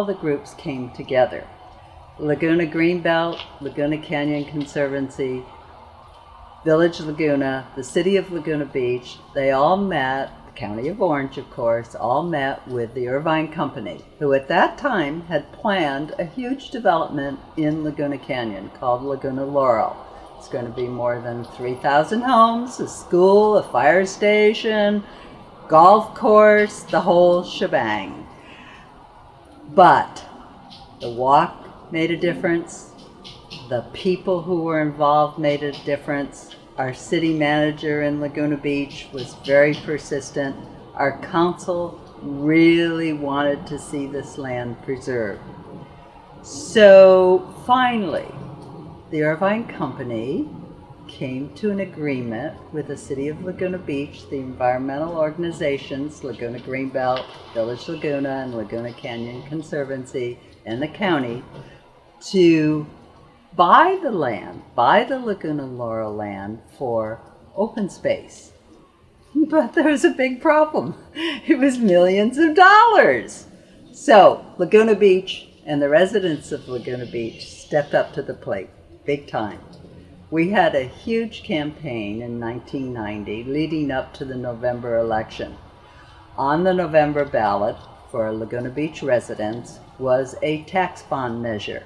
the groups came together. Laguna Greenbelt, Laguna Canyon Conservancy, Village Laguna, the city of Laguna Beach, they all met, the County of Orange, of course, all met with the Irvine Company, who at that time had planned a huge development in Laguna Canyon called Laguna Laurel. It's going to be more than 3,000 homes, a school, a fire station, golf course, the whole shebang. But the walk made a difference. The people who were involved made a difference. Our city manager in Laguna Beach was very persistent. Our council really wanted to see this land preserved. So finally, the Irvine Company came to an agreement with the city of Laguna Beach, the environmental organizations, Laguna Greenbelt, Village Laguna, and Laguna Canyon Conservancy, and the county, to buy the land, buy the Laguna Laurel land for open space. But there was a big problem. It was millions of dollars. So Laguna Beach and the residents of Laguna Beach stepped up to the plate, big time. We had a huge campaign in 1990 leading up to the November election. On the November ballot for Laguna Beach residents was a tax bond measure.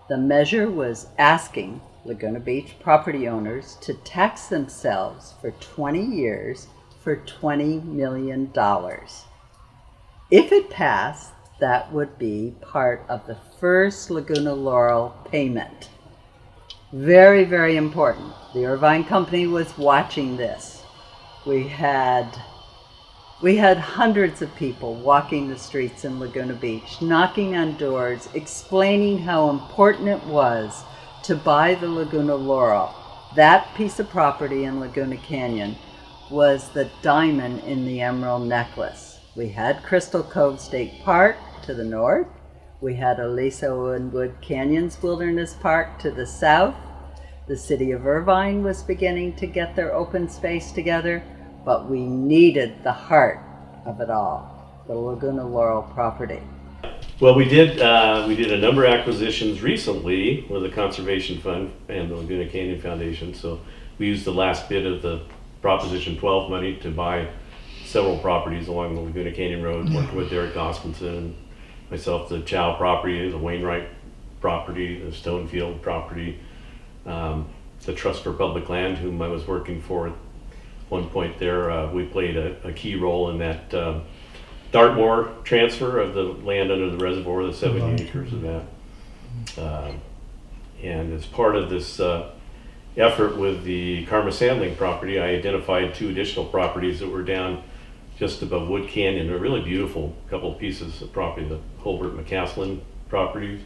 The measure was asking Laguna Beach property owners to tax themselves for 20 years for $20 million. If it passed, that would be part of the first Laguna Laurel payment. Very, very important. The Irvine Company was watching this. We had hundreds of people walking the streets in Laguna Beach, knocking on doors, explaining how important it was to buy the Laguna Laurel. That piece of property in Laguna Canyon was the diamond in the emerald necklace. We had Crystal Cove State Park to the north. We had Aliso and Wood Canyons Wilderness Park to the south. The city of Irvine was beginning to get their open space together, but we needed the heart of it all, the Laguna Laurel property. Well, we did a number of acquisitions recently with the Conservation Fund and the Laguna Canyon Foundation. So we used the last bit of the Proposition 12 money to buy several properties along the Laguna Canyon Road, working with Derek Ostensen and myself, the Chow property, the Wainwright property, the Stonefield property, the Trust for Public Land, whom I was working for at one point there. We played a key role in that Dartmoor transfer of the land under the reservoir, the 70 acres of that. And as part of this effort with the Karma Sandling property, I identified 2 additional properties that were down just above Wood Canyon. They're really beautiful, couple of pieces of property, the Holbert McCaslin properties.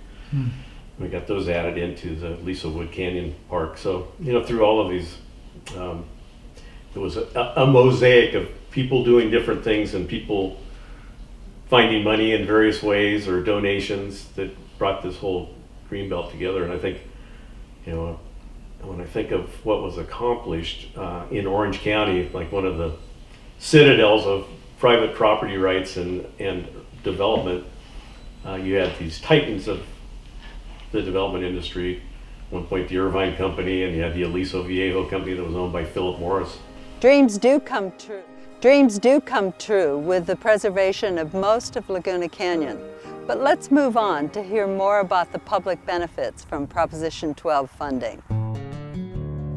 We got those added into the Lisa Wood Canyon Park. So, through all of these, it was a mosaic of people doing different things and people finding money in various ways or donations that brought this whole Greenbelt together. And I think, when I think of what was accomplished in Orange County, like one of the citadels of private property rights and development, you had these titans of the development industry. At one point, the Irvine Company, and you had the Aliso Viejo Company that was owned by Philip Morris. Dreams do come true. Dreams do come true with the preservation of most of Laguna Canyon. But let's move on to hear more about the public benefits from Proposition 12 funding.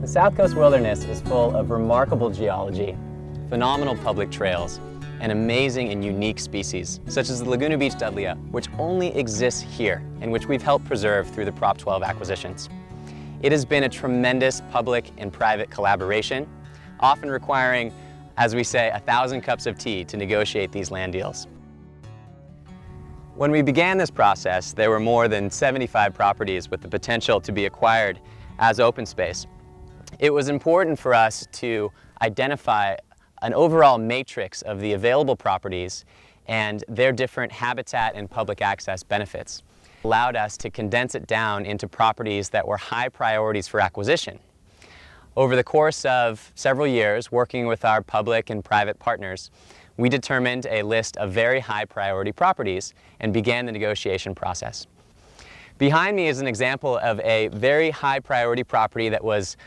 The South Coast Wilderness is full of remarkable geology, phenomenal public trails, and amazing and unique species, such as the Laguna Beach Dudleya, which only exists here and which we've helped preserve through the Prop 12 acquisitions. It has been a tremendous public and private collaboration, often requiring, as we say, 1,000 cups of tea to negotiate these land deals. When we began this process, there were more than 75 properties with the potential to be acquired as open space. It was important for us to identify an overall matrix of the available properties and their different habitat and public access benefits. It allowed us to condense it down into properties that were high priorities for acquisition. Over the course of several years, working with our public and private partners, we determined a list of very high priority properties and began the negotiation process. Behind me is an example of a very high priority property that was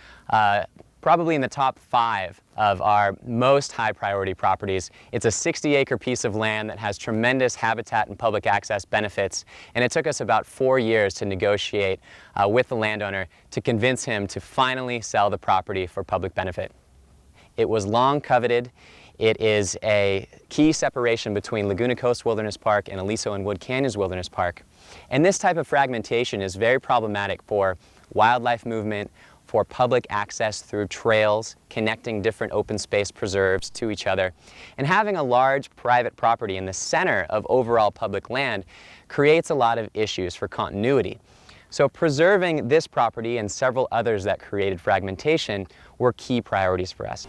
probably in the top 5 of our most high priority properties. It's a 60-acre piece of land that has tremendous habitat and public access benefits, and it took us about 4 years to negotiate with the landowner to convince him to finally sell the property for public benefit. It was long coveted. It is a key separation between Laguna Coast Wilderness Park and Aliso and Wood Canyons Wilderness Park. And this type of fragmentation is very problematic for wildlife movement, for public access through trails, connecting different open space preserves to each other. And having a large private property in the center of overall public land creates a lot of issues for continuity. So preserving this property and several others that created fragmentation were key priorities for us.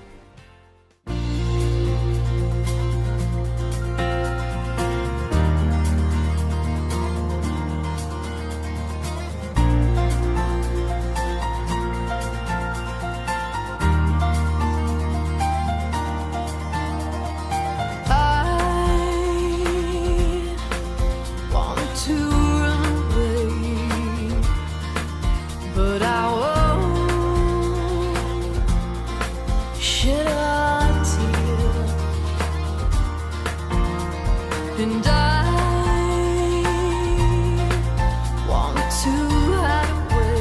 And I want to hide away,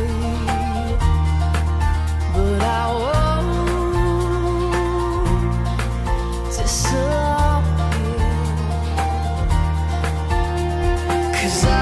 but I won't disappear, 'cause I